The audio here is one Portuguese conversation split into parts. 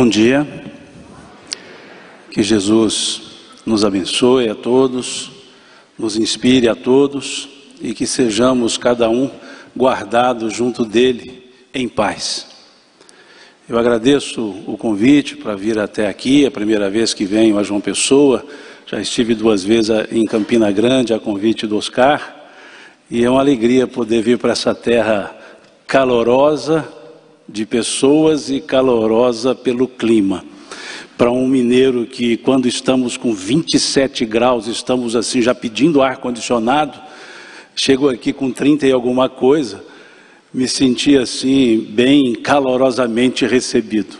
Bom dia, que Jesus nos abençoe a todos, nos inspire a todos e que sejamos cada um guardados junto dele em paz. Eu agradeço o convite para vir até aqui, é a primeira vez que venho a João Pessoa, já estive 2 vezes em Campina Grande a convite do Oscar, e é uma alegria poder vir para essa terra calorosa de pessoas e calorosa pelo clima. Para um mineiro que quando estamos com 27 graus, estamos assim já pedindo ar-condicionado, chego aqui com 30 e alguma coisa, me senti assim bem calorosamente recebido.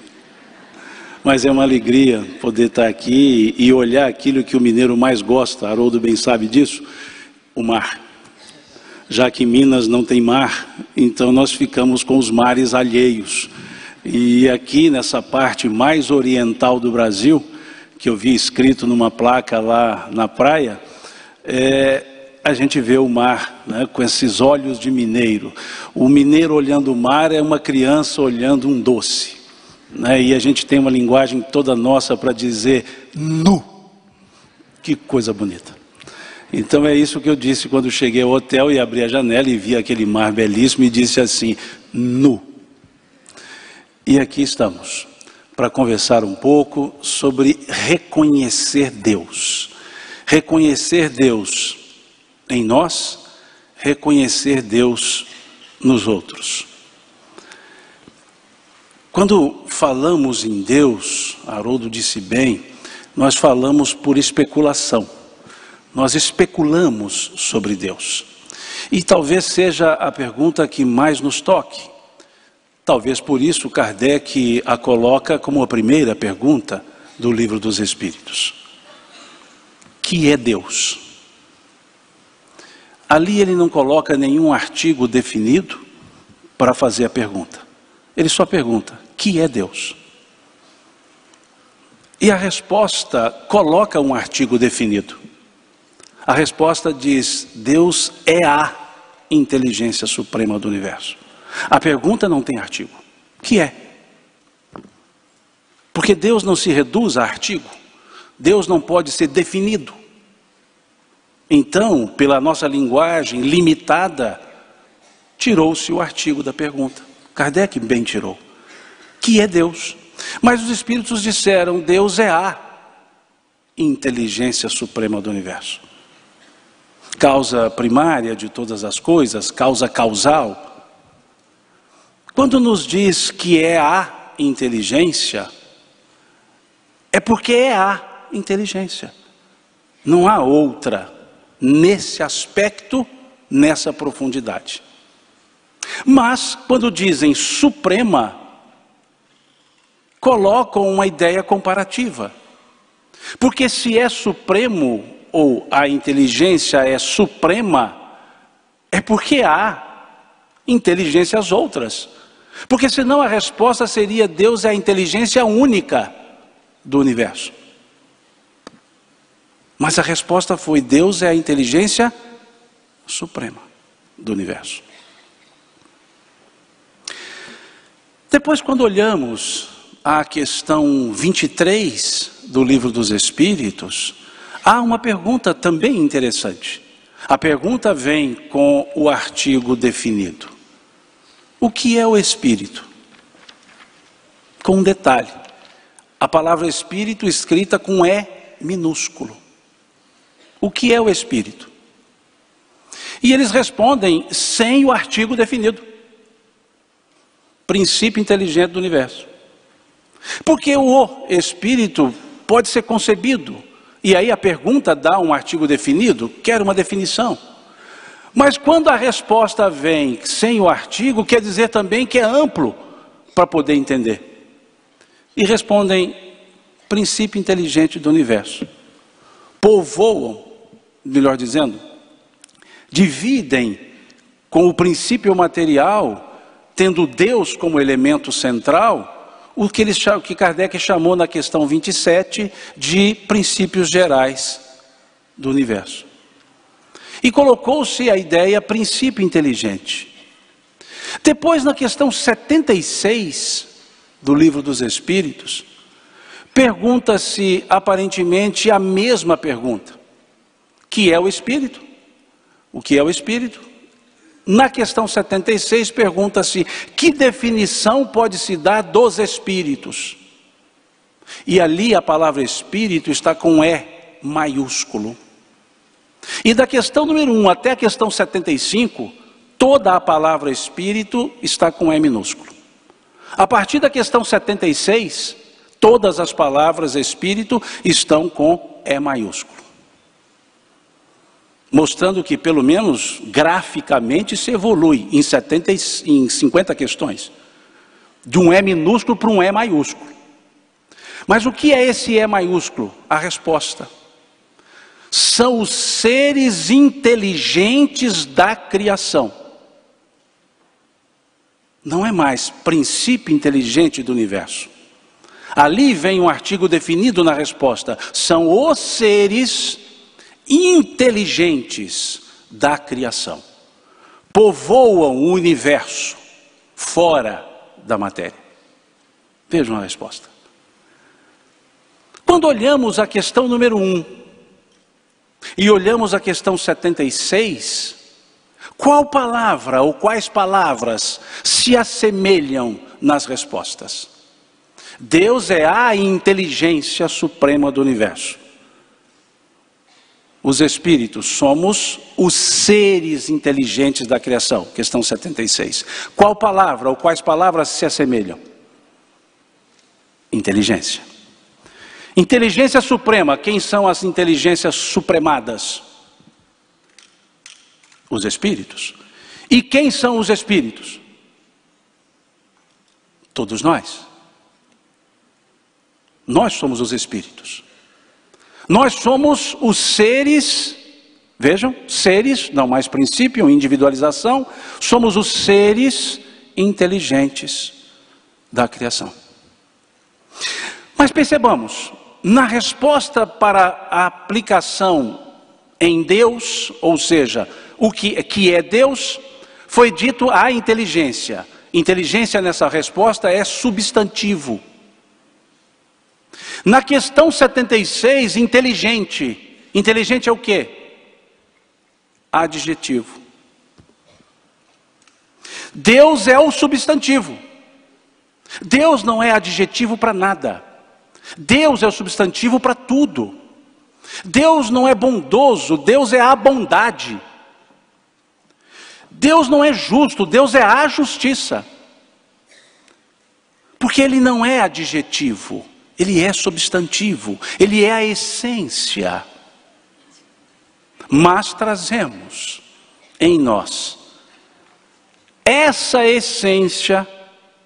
Mas é uma alegria poder estar aqui e olhar aquilo que o mineiro mais gosta, Haroldo bem sabe disso, o mar. Já que Minas não tem mar, então nós ficamos com os mares alheios. E aqui nessa parte mais oriental do Brasil, que eu vi escrito numa placa lá na praia, a gente vê o mar, né, com esses olhos de mineiro. O mineiro olhando o mar é uma criança olhando um doce, né, e a gente tem uma linguagem toda nossa para dizer nu. Que coisa bonita. Então é isso que eu disse quando cheguei ao hotel e abri a janela e vi aquele mar belíssimo e disse assim, nu. E aqui estamos, para conversar um pouco sobre reconhecer Deus. Reconhecer Deus em nós, reconhecer Deus nos outros. Quando falamos em Deus, Haroldo disse bem, nós falamos por especulação. Nós especulamos sobre Deus. E talvez seja a pergunta que mais nos toque. Talvez por isso Kardec a coloca como a primeira pergunta do Livro dos Espíritos. Que é Deus? Ali ele não coloca nenhum artigo definido para fazer a pergunta. Ele só pergunta, que é Deus? E a resposta coloca um artigo definido. A resposta diz, Deus é a inteligência suprema do universo. A pergunta não tem artigo. Que é? Porque Deus não se reduz a artigo. Deus não pode ser definido. Então, pela nossa linguagem limitada, tirou-se o artigo da pergunta. Kardec bem tirou. Que é Deus? Mas os Espíritos disseram, Deus é a inteligência suprema do universo. Causa primária de todas as coisas, causa causal. Quando nos diz que é a inteligência, é porque é a inteligência. Não há outra nesse aspecto, nessa profundidade. Mas, quando dizem suprema, colocam uma ideia comparativa. Porque se é supremo, ou a inteligência é suprema, é porque há inteligências outras. Porque senão a resposta seria Deus é a inteligência única do universo. Mas a resposta foi Deus é a inteligência suprema do universo. Depois, quando olhamos a questão 23 do Livro dos Espíritos, há uma pergunta também interessante. A pergunta vem com o artigo definido. O que é o Espírito? Com um detalhe. A palavra Espírito escrita com E minúsculo. O que é o Espírito? E eles respondem sem o artigo definido. Princípio inteligente do universo. Porque o Espírito pode ser concebido. E aí a pergunta dá um artigo definido, quer uma definição. Mas quando a resposta vem sem o artigo, quer dizer também que é amplo para poder entender. E respondem, princípio inteligente do universo. Povoam, melhor dizendo, dividem com o princípio material, tendo Deus como elemento central, o que Kardec chamou na questão 27 de princípios gerais do universo. E colocou-se a ideia princípio inteligente. Depois, na questão 76, do Livro dos Espíritos, pergunta-se aparentemente a mesma pergunta: que é o Espírito? O que é o Espírito? Na questão 76 pergunta-se: que definição pode-se dar dos Espíritos? E ali a palavra Espírito está com E maiúsculo. E da questão número 1 até a questão 75, toda a palavra Espírito está com E minúsculo. A partir da questão 76, todas as palavras Espírito estão com E maiúsculo. Mostrando que, pelo menos graficamente, se evolui em 50 questões. De um E minúsculo para um E maiúsculo. Mas o que é esse E maiúsculo? A resposta: são os seres inteligentes da criação. Não é mais princípio inteligente do universo. Ali vem um artigo definido na resposta: são os seres inteligentes da criação. Povoam o universo fora da matéria. Vejam a resposta. Quando olhamos a questão número 1 e olhamos a questão 76, qual palavra ou quais palavras se assemelham nas respostas? Deus é a inteligência suprema do universo. Os espíritos somos os seres inteligentes da criação, questão 76. Qual palavra ou quais palavras se assemelham? Inteligência. Inteligência suprema, quem são as inteligências supremadas? Os espíritos. E quem são os espíritos? Todos nós. Nós somos os espíritos. Nós somos os seres, vejam, seres, não mais princípio, individualização, somos os seres inteligentes da criação. Mas percebamos, na resposta para a aplicação em Deus, ou seja, o que é Deus, foi dito a inteligência. Inteligência nessa resposta é substantivo. Na questão 76, inteligente. Inteligente é o quê? Adjetivo. Deus é o substantivo. Deus não é adjetivo para nada. Deus é o substantivo para tudo. Deus não é bondoso, Deus é a bondade. Deus não é justo, Deus é a justiça. Porque Ele não é adjetivo. Ele é substantivo, ele é a essência. Mas trazemos em nós essa essência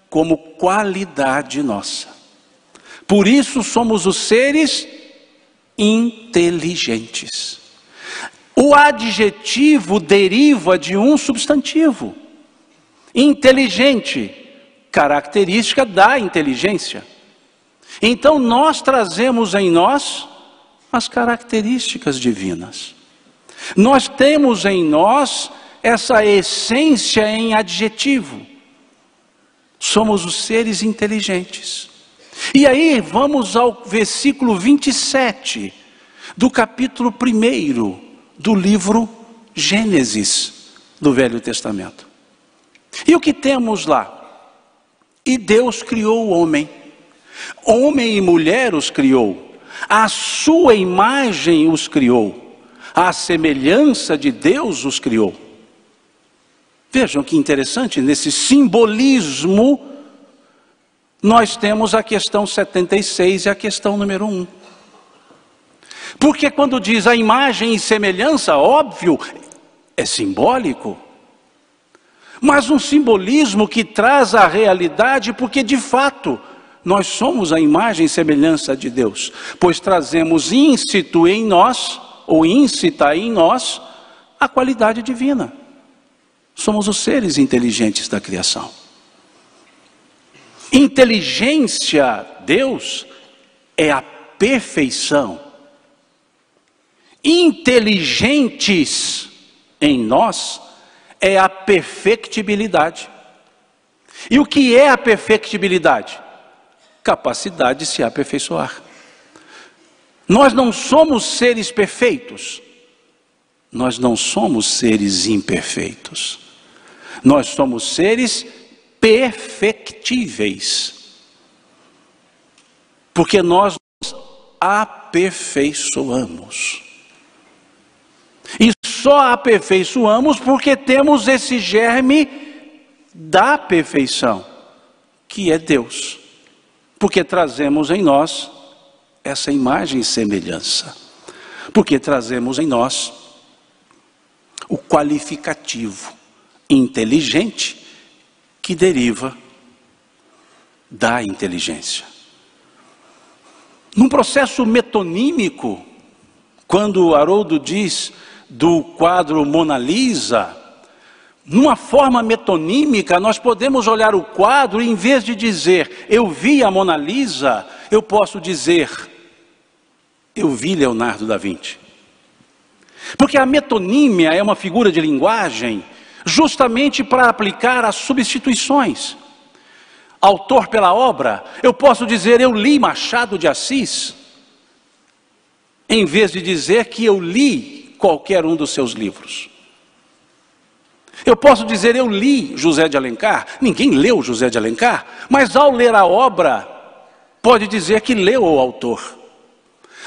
como qualidade nossa. Por isso somos os seres inteligentes. O adjetivo deriva de um substantivo. Inteligente, característica da inteligência. Então nós trazemos em nós as características divinas. Nós temos em nós essa essência em adjetivo. Somos os seres inteligentes. E aí vamos ao versículo 27 do capítulo 1 do livro Gênesis do Velho Testamento. E o que temos lá? E Deus criou o homem. Homem e mulher os criou, à sua imagem os criou, à semelhança de Deus os criou. Vejam que interessante, nesse simbolismo, nós temos a questão 76 e a questão número 1. Porque quando diz a imagem e semelhança, óbvio, é simbólico. Mas um simbolismo que traz a realidade, porque de fato, nós somos a imagem e semelhança de Deus, pois trazemos íncito em nós, ou íncita em nós, a qualidade divina. Somos os seres inteligentes da criação. Inteligência, Deus, é a perfeição. Inteligentes em nós é a perfectibilidade. E o que é a perfectibilidade? capacidade de se aperfeiçoar. Nós não somos seres perfeitos. Nós não somos seres imperfeitos. Nós somos seres perfectíveis. Porque nós nos aperfeiçoamos. E só aperfeiçoamos porque temos esse germe da perfeição, que é Deus. Porque trazemos em nós essa imagem e semelhança. Porque trazemos em nós o qualificativo inteligente que deriva da inteligência. Num processo metonímico, quando Haroldo diz do quadro Mona Lisa, numa forma metonímica, nós podemos olhar o quadro e, em vez de dizer, eu vi a Mona Lisa, eu posso dizer, eu vi Leonardo da Vinci. Porque a metonímia é uma figura de linguagem justamente para aplicar as substituições. Autor pela obra, eu posso dizer, eu li Machado de Assis, em vez de dizer que eu li qualquer um dos seus livros. Eu posso dizer, eu li José de Alencar. Ninguém leu José de Alencar, mas ao ler a obra, pode dizer que leu o autor.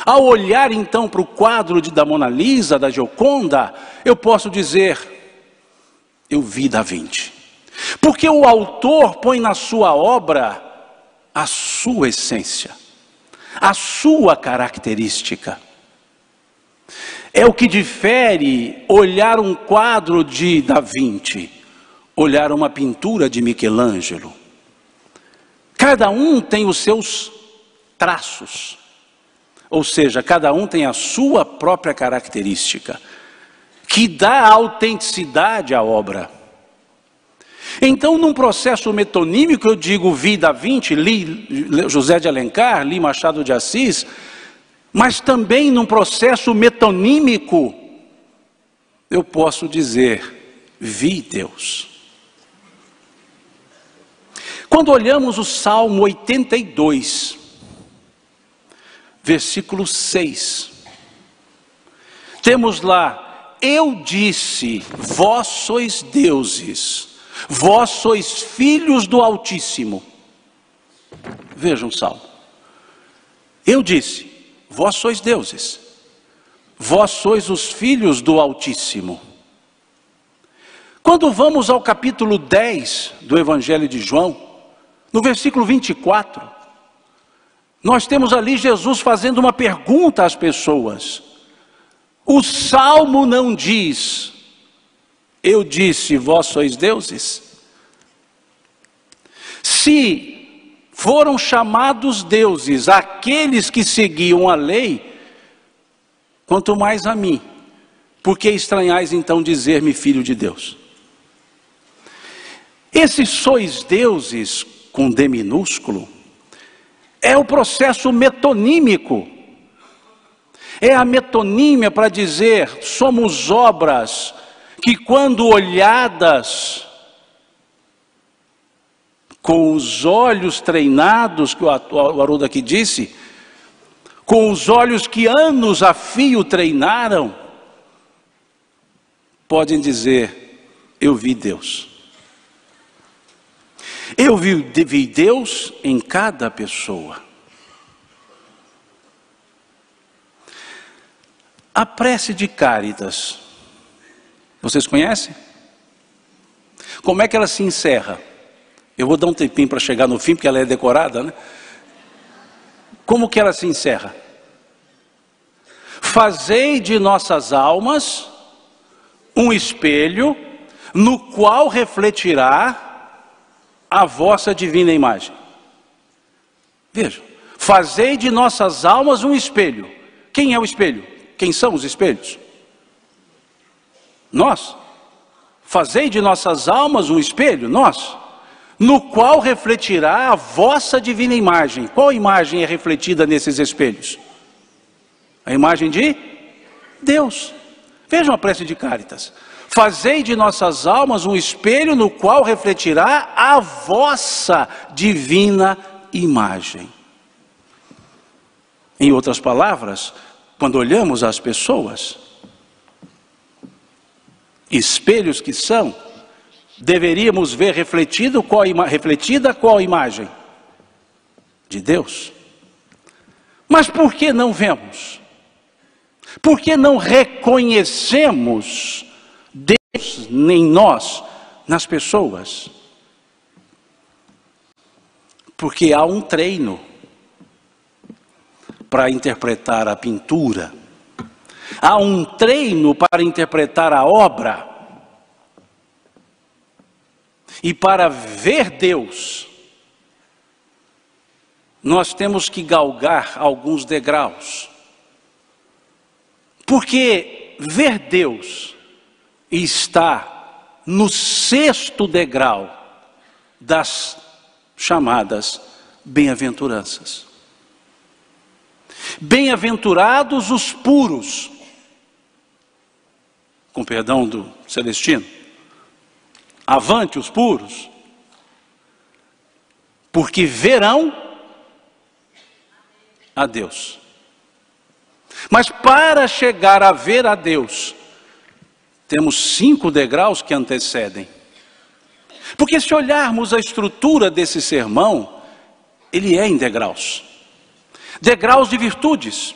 Ao olhar então para o quadro da Mona Lisa, da Gioconda, eu posso dizer, eu vi Da Vinci. Porque o autor põe na sua obra a sua essência, a sua característica. É o que difere olhar um quadro de Da Vinci, olhar uma pintura de Michelangelo. Cada um tem os seus traços, ou seja, cada um tem a sua própria característica, que dá autenticidade à obra. Então, num processo metonímico, eu digo, vi Da Vinci, li José de Alencar, li Machado de Assis, mas também num processo metonímico, eu posso dizer, vi Deus. Quando olhamos o Salmo 82, versículo 6, temos lá, eu disse, vós sois deuses, vós sois filhos do Altíssimo. Vejam o Salmo. Eu disse, vós sois deuses, vós sois os filhos do Altíssimo. Quando vamos ao capítulo 10 do Evangelho de João, no versículo 24, nós temos ali Jesus fazendo uma pergunta às pessoas. O Salmo não diz, eu disse, vós sois deuses? Se foram chamados deuses aqueles que seguiam a lei, quanto mais a mim, porque estranhais então dizer-me filho de Deus? Esse sois deuses, com D minúsculo, é o processo metonímico. É a metonímia para dizer, somos obras que quando olhadas com os olhos treinados, que o Haroldo aqui disse, com os olhos que anos a fio treinaram, podem dizer, eu vi Deus. Eu vi Deus em cada pessoa. A prece de Cáritas, vocês conhecem? Como é que ela se encerra? Eu vou dar um tempinho para chegar no fim, porque ela é decorada, né? Como que ela se encerra? Fazei de nossas almas um espelho no qual refletirá a vossa divina imagem. Vejam, fazei de nossas almas um espelho. Quem é o espelho? Quem são os espelhos? Nós. Fazei de nossas almas um espelho, nós, no qual refletirá a vossa divina imagem. Qual imagem é refletida nesses espelhos? A imagem de Deus. Vejam a prece de Cáritas. Fazei de nossas almas um espelho no qual refletirá a vossa divina imagem. Em outras palavras, quando olhamos as pessoas, espelhos que são, deveríamos ver refletida qual imagem? De Deus. Mas por que não vemos? Por que não reconhecemos Deus em nós, nas pessoas? Porque há um treino para interpretar a pintura, há um treino para interpretar a obra, e para ver Deus, nós temos que galgar alguns degraus, porque ver Deus está no 6º degrau das chamadas bem-aventuranças. Bem-aventurados os puros, com perdão do Celestino, avante os puros, porque verão a Deus. Mas para chegar a ver a Deus, temos 5 degraus que antecedem. Porque se olharmos a estrutura desse sermão, ele é em degraus. Degraus de virtudes.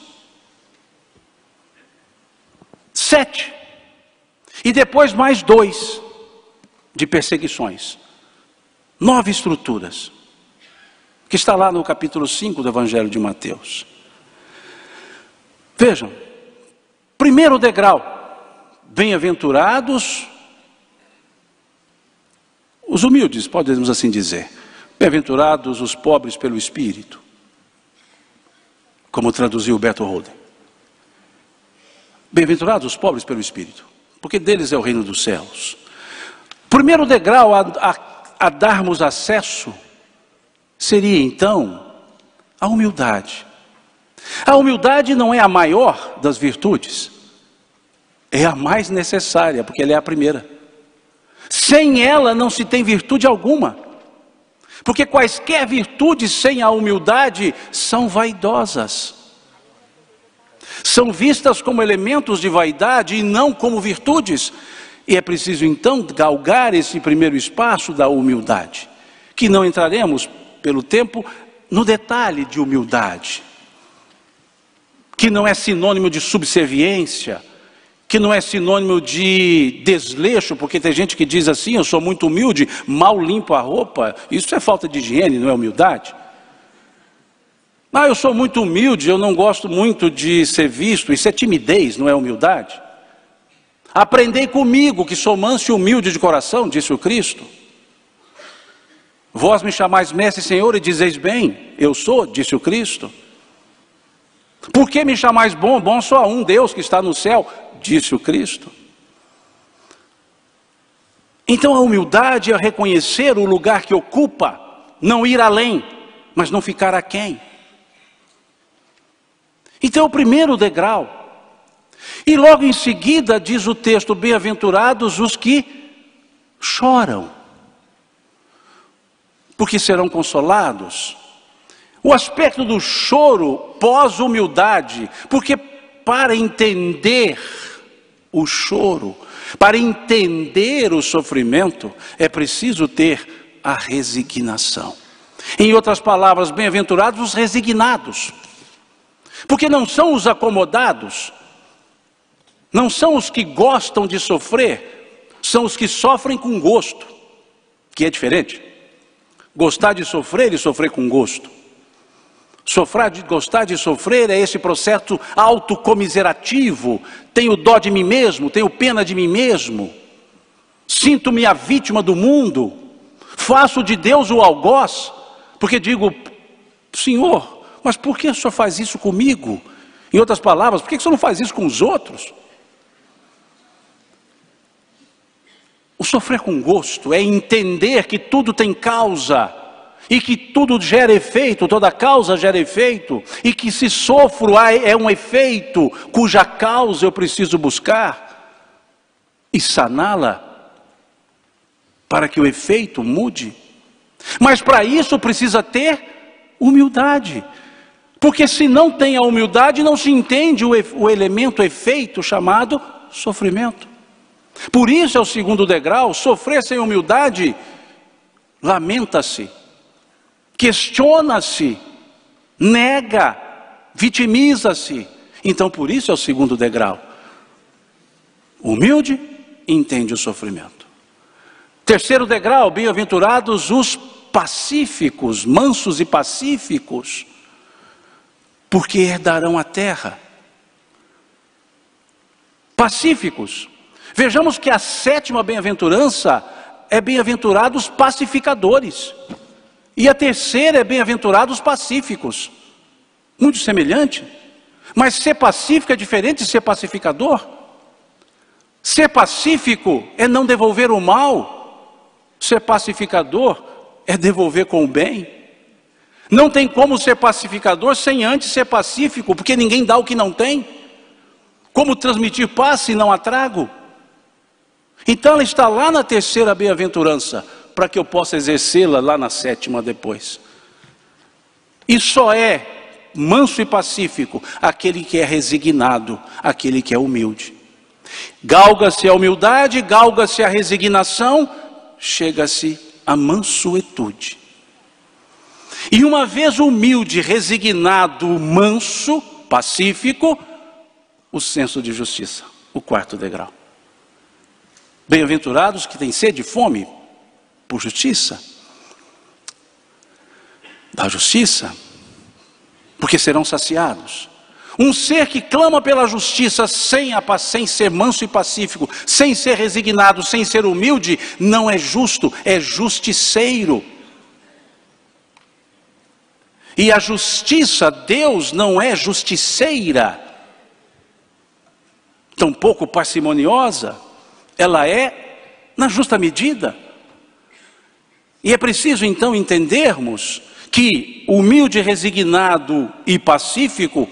7. E depois mais 2 de perseguições. 9 estruturas. Que está lá no capítulo 5 do Evangelho de Mateus. Vejam, primeiro degrau, bem-aventurados os humildes, podemos assim dizer. Bem-aventurados os pobres pelo Espírito, como traduziu Beto Holden. Bem-aventurados os pobres pelo Espírito, porque deles é o reino dos céus. Primeiro degrau a darmos acesso seria então a humildade. A humildade não é a maior das virtudes, é a mais necessária, porque ela é a primeira. Sem ela não se tem virtude alguma, porque quaisquer virtudes sem a humildade são vaidosas. São vistas como elementos de vaidade e não como virtudes. E é preciso então galgar esse primeiro espaço da humildade, que não entraremos pelo tempo no detalhe de humildade, que não é sinônimo de subserviência, que não é sinônimo de desleixo, porque tem gente que diz assim: eu sou muito humilde, mal limpo a roupa. Isso é falta de higiene, não é humildade? Eu sou muito humilde, eu não gosto muito de ser visto. Isso é timidez, não é humildade? Aprendei comigo, que sou manso e humilde de coração, disse o Cristo. Vós me chamais mestre e Senhor e dizeis bem, eu sou, disse o Cristo. Por que me chamais bom? Bom só há um Deus que está no céu, disse o Cristo. Então a humildade é reconhecer o lugar que ocupa, não ir além, mas não ficar aquém. Então o primeiro degrau. E logo em seguida diz o texto: bem-aventurados os que choram, porque serão consolados. O aspecto do choro pós-humildade, porque para entender o choro, para entender o sofrimento, é preciso ter a resignação. Em outras palavras, bem-aventurados os resignados, porque não são os acomodados, não são os que gostam de sofrer, são os que sofrem com gosto, que é diferente. Gostar de sofrer e sofrer com gosto. Gostar de sofrer é esse processo autocomiserativo. Tenho dó de mim mesmo, tenho pena de mim mesmo. Sinto-me a vítima do mundo. Faço de Deus o algoz, porque digo: Senhor, mas por que o Senhor faz isso comigo? Em outras palavras, por que o Senhor não faz isso com os outros? O sofrer com gosto é entender que tudo tem causa, e que tudo gera efeito, toda causa gera efeito, e que se sofro é um efeito cuja causa eu preciso buscar e saná-la, para que o efeito mude. Mas para isso precisa ter Humildade. Porque se não tem a humildade, não se entende o elemento, o efeito chamado sofrimento. Por isso é o segundo degrau. Sofrer sem humildade, lamenta-se, questiona-se, nega, vitimiza-se. Então por isso é o segundo degrau. Humilde, entende o sofrimento. Terceiro degrau, bem-aventurados os pacíficos, mansos e pacíficos, porque herdarão a terra. Pacíficos. Vejamos que a sétima bem-aventurança é bem-aventurados pacificadores. E a terceira é bem-aventurados pacíficos. Muito semelhante. Mas ser pacífico é diferente de ser pacificador. Ser pacífico é não devolver o mal. Ser pacificador é devolver com o bem. Não tem como ser pacificador sem antes ser pacífico, porque ninguém dá o que não tem. Como transmitir paz se não há trago? Então ela está lá na terceira bem-aventurança, para que eu possa exercê-la lá na sétima depois. E só é manso e pacífico aquele que é resignado, aquele que é humilde. Galga-se a humildade, galga-se a resignação, chega-se a mansuetude. E uma vez humilde, resignado, manso, pacífico, o senso de justiça, o quarto degrau. Bem-aventurados que têm sede e fome por justiça, da justiça, porque serão saciados. Um ser que clama pela justiça sem ser manso e pacífico, sem ser resignado, sem ser humilde, não é justo, é justiceiro. E a justiça, Deus não é justiceira, tampouco parcimoniosa, ela é na justa medida. E é preciso então entendermos que humilde, resignado e pacífico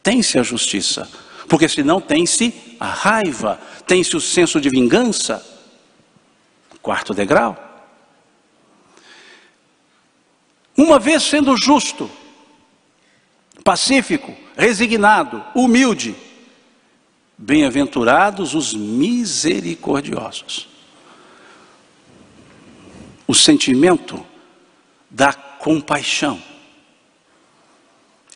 tem-se a justiça, porque senão tem-se a raiva, tem-se o senso de vingança. Quarto degrau. Uma vez sendo justo, pacífico, resignado, humilde, bem-aventurados os misericordiosos. O sentimento da compaixão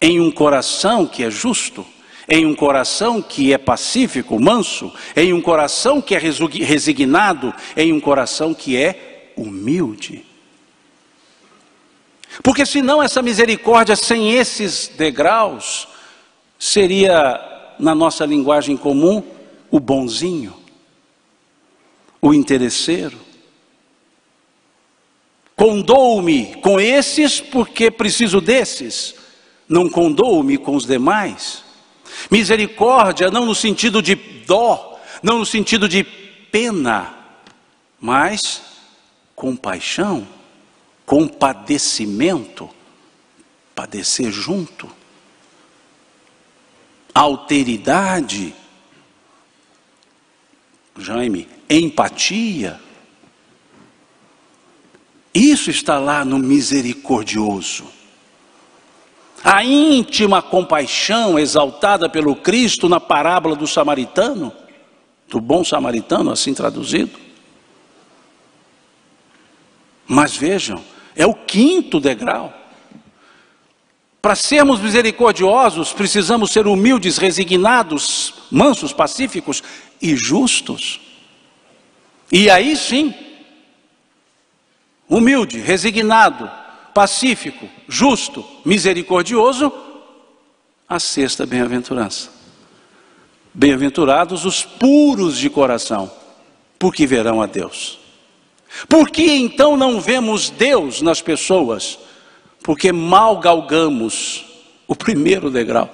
em um coração que é justo, em um coração que é pacífico, manso, em um coração que é resignado, em um coração que é humilde. Porque senão essa misericórdia sem esses degraus seria, na nossa linguagem comum, o bonzinho, o interesseiro. Condoo-me com esses porque preciso desses, não condoo-me com os demais. Misericórdia não no sentido de dó, não no sentido de pena, mas compaixão, compadecimento, padecer junto, alteridade, Jaime, empatia. Isso está lá no misericordioso. A íntima compaixão exaltada pelo Cristo na parábola do samaritano, do bom samaritano, assim traduzido. Mas vejam, é o quinto degrau. Para sermos misericordiosos, precisamos ser humildes, resignados, mansos, pacíficos e justos. E aí sim, humilde, resignado, pacífico, justo, misericordioso, a sexta bem-aventurança. Bem-aventurados os puros de coração, porque verão a Deus. Por que então não vemos Deus nas pessoas? Porque mal galgamos o primeiro degrau.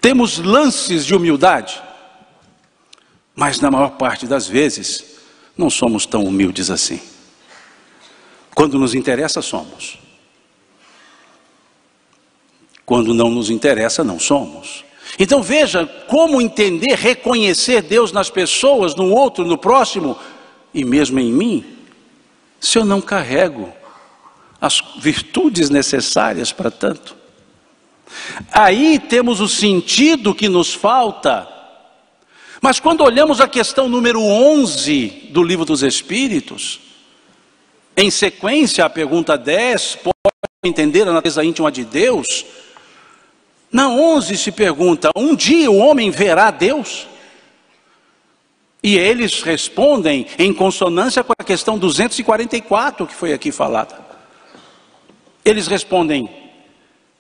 Temos lances de humildade, mas na maior parte das vezes não somos tão humildes assim. Quando nos interessa, somos. Quando não nos interessa, não somos. Então veja como entender, reconhecer Deus nas pessoas, no outro, no próximo e mesmo em mim. se eu não carrego as virtudes necessárias para tanto? Aí temos o sentido que nos falta. Mas quando olhamos a questão número 11 do Livro dos Espíritos, em sequência à pergunta 10, pode entender a natureza íntima de Deus? Na 11 se pergunta, um dia o homem verá Deus? E eles respondem em consonância com a questão 244 que foi aqui falada. Eles respondem,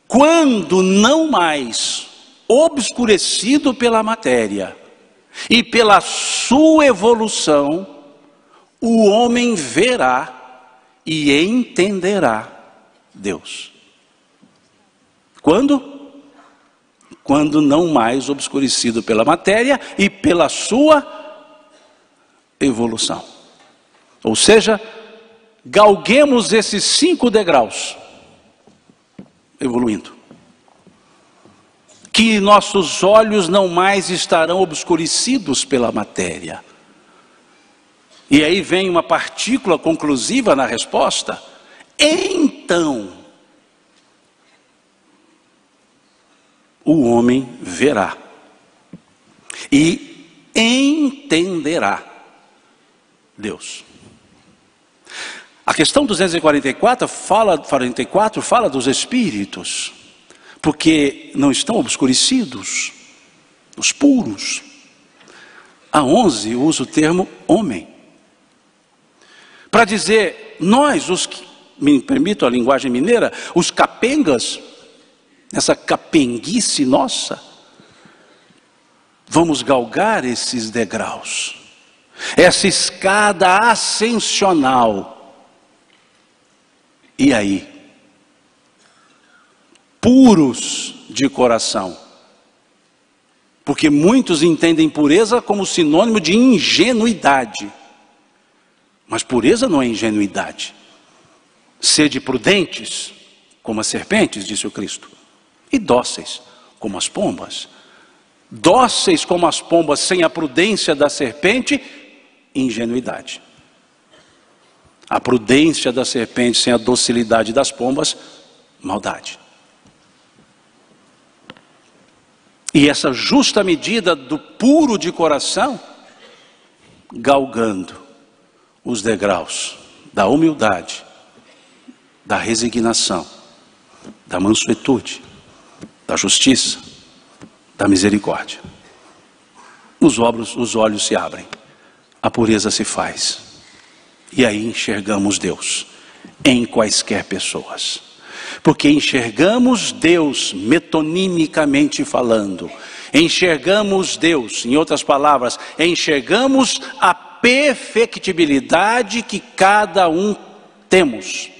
quando não mais obscurecido pela matéria e pela sua evolução, o homem verá e entenderá Deus. Quando? Quando não mais obscurecido pela matéria e pela sua evolução. Ou seja, galguemos esses 5 degraus, evoluindo. Que nossos olhos não mais estarão obscurecidos pela matéria. E aí vem uma partícula conclusiva na resposta. Então, o homem verá e entenderá Deus. A questão 244 fala dos espíritos, porque não estão obscurecidos, os puros. A 11 usa o termo homem, para dizer, nós, os que, me permito a linguagem mineira, os capengas, essa capenguice nossa, vamos galgar esses degraus, essa escada ascensional. E aí, puros de coração, porque muitos entendem pureza como sinônimo de ingenuidade, mas pureza não é ingenuidade. Sede prudentes, como as serpentes, disse o Cristo, e dóceis, como as pombas. Dóceis como as pombas, sem a prudência da serpente, ingenuidade. A prudência da serpente sem a docilidade das pombas, maldade. E essa justa medida do puro de coração, galgando os degraus da humildade, da resignação, da mansuetude, da justiça, da misericórdia. Os olhos se abrem, a pureza se faz. E aí enxergamos Deus em quaisquer pessoas. Porque enxergamos Deus metonimicamente falando. Enxergamos Deus, em outras palavras, enxergamos a perfectibilidade que cada um temos.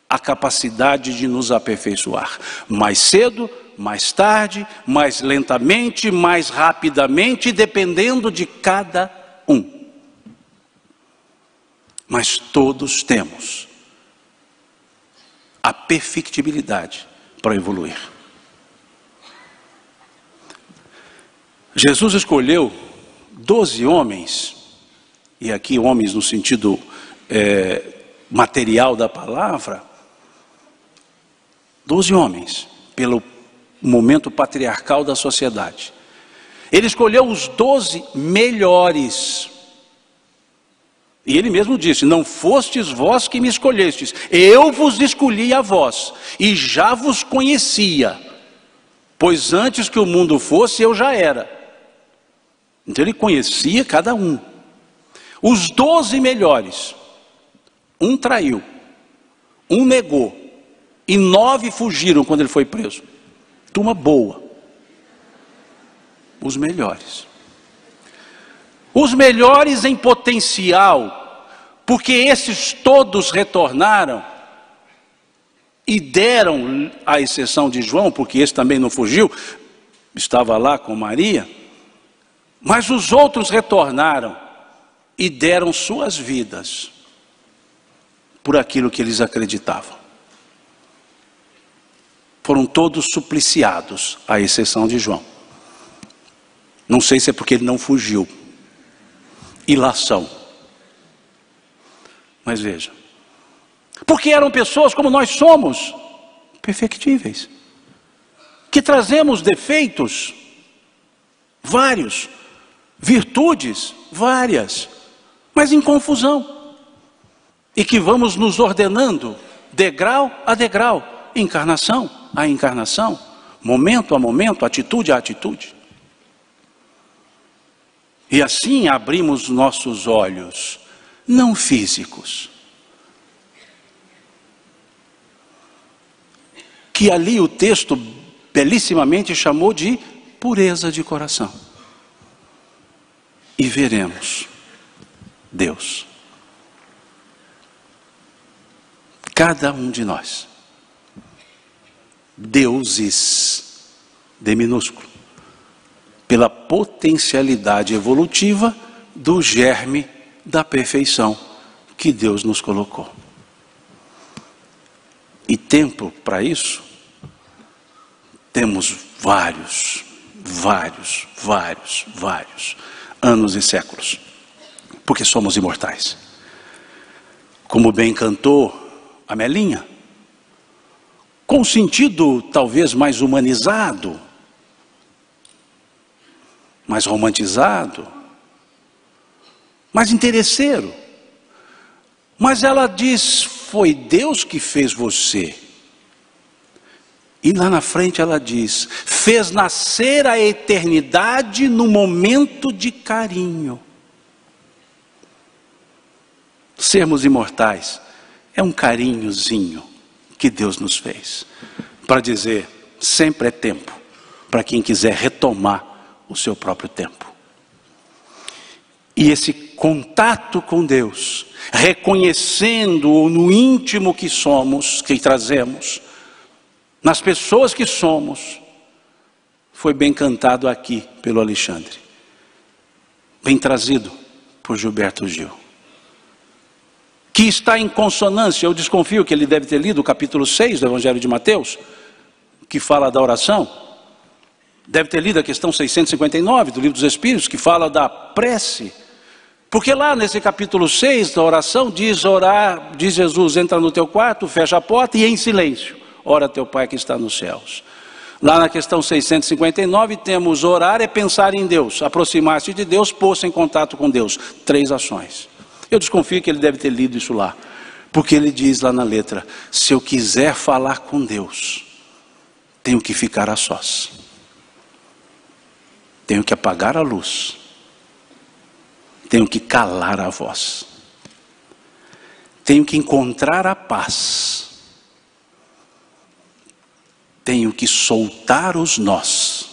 A capacidade de nos aperfeiçoar. Mais cedo, mais tarde, mais lentamente, mais rapidamente, dependendo de cada um. Mas todos temos a perfectibilidade para evoluir. Jesus escolheu 12 homens, e aqui homens no sentido material da palavra, 12 homens, pelo momento patriarcal da sociedade. Ele escolheu os 12 melhores. E ele mesmo disse, não fostes vós que me escolhestes, eu vos escolhi a vós, e já vos conhecia, pois antes que o mundo fosse, eu já era. Então ele conhecia cada um. Os 12 melhores, um traiu, um negou, e 9 fugiram quando ele foi preso. Turma boa. Os melhores. Os melhores em potencial, porque esses todos retornaram e deram, à exceção de João, porque esse também não fugiu, estava lá com Maria, mas os outros retornaram e deram suas vidas por aquilo que eles acreditavam. Foram todos supliciados, à exceção de João. Não sei se é porque ele não fugiu. Ilação. Mas veja, porque eram pessoas como nós somos, perfectíveis, que trazemos defeitos vários, virtudes várias, mas em confusão, e que vamos nos ordenando degrau a degrau, encarnação a encarnação, momento a momento, atitude a atitude. E assim abrimos nossos olhos, não físicos, que ali o texto belíssimamente chamou de pureza de coração. E veremos Deus. Cada um de nós. Deuses, D minúsculo. Pela potencialidade evolutiva do germe da perfeição que Deus nos colocou. E tempo para isso, temos vários anos e séculos, porque somos imortais. Como bem cantou a Melinha, com sentido talvez mais humanizado, mais romantizado, mais interesseiro. Mas ela diz, foi Deus que fez você. E lá na frente ela diz, fez nascer a eternidade no momento de carinho. Sermos imortais é um carinhozinho que Deus nos fez, para dizer, sempre é tempo, para quem quiser retomar o seu próprio tempo. E esse contato com Deus, reconhecendo no íntimo que somos, que trazemos, nas pessoas que somos, foi bem cantado aqui pelo Alexandre, bem trazido por Gilberto Gil, que está em consonância, eu desconfio que ele deve ter lido o capítulo 6 do Evangelho de Mateus, que fala da oração, deve ter lido a questão 659 do Livro dos Espíritos, que fala da prece, porque lá nesse capítulo 6 da oração, diz Jesus, entra no teu quarto, fecha a porta e em silêncio, ora teu Pai que está nos céus. Lá na questão 659 temos orar é pensar em Deus, aproximar-se de Deus, pôr-se em contato com Deus, 3 ações. Eu desconfio que ele deve ter lido isso lá, porque ele diz lá na letra, se eu quiser falar com Deus, tenho que ficar a sós, tenho que apagar a luz, tenho que calar a voz, tenho que encontrar a paz, tenho que soltar os nós,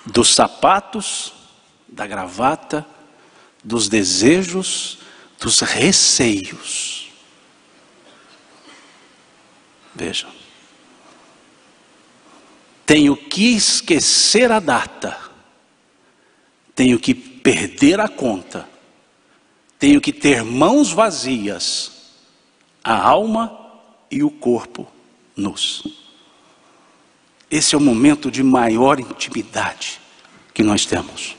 dos sapatos, da gravata, dos desejos, dos receios. Vejam. Tenho que esquecer a data. Tenho que perder a conta. Tenho que ter mãos vazias, a alma e o corpo nus. Esse é o momento de maior intimidade que nós temos.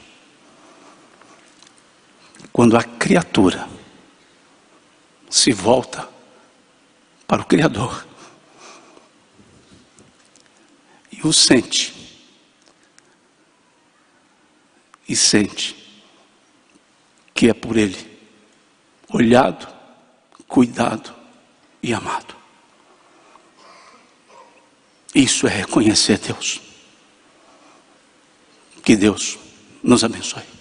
Quando a criatura se volta para o Criador e o sente, e sente que é por Ele olhado, cuidado e amado. Isso é reconhecer Deus. Que Deus nos abençoe.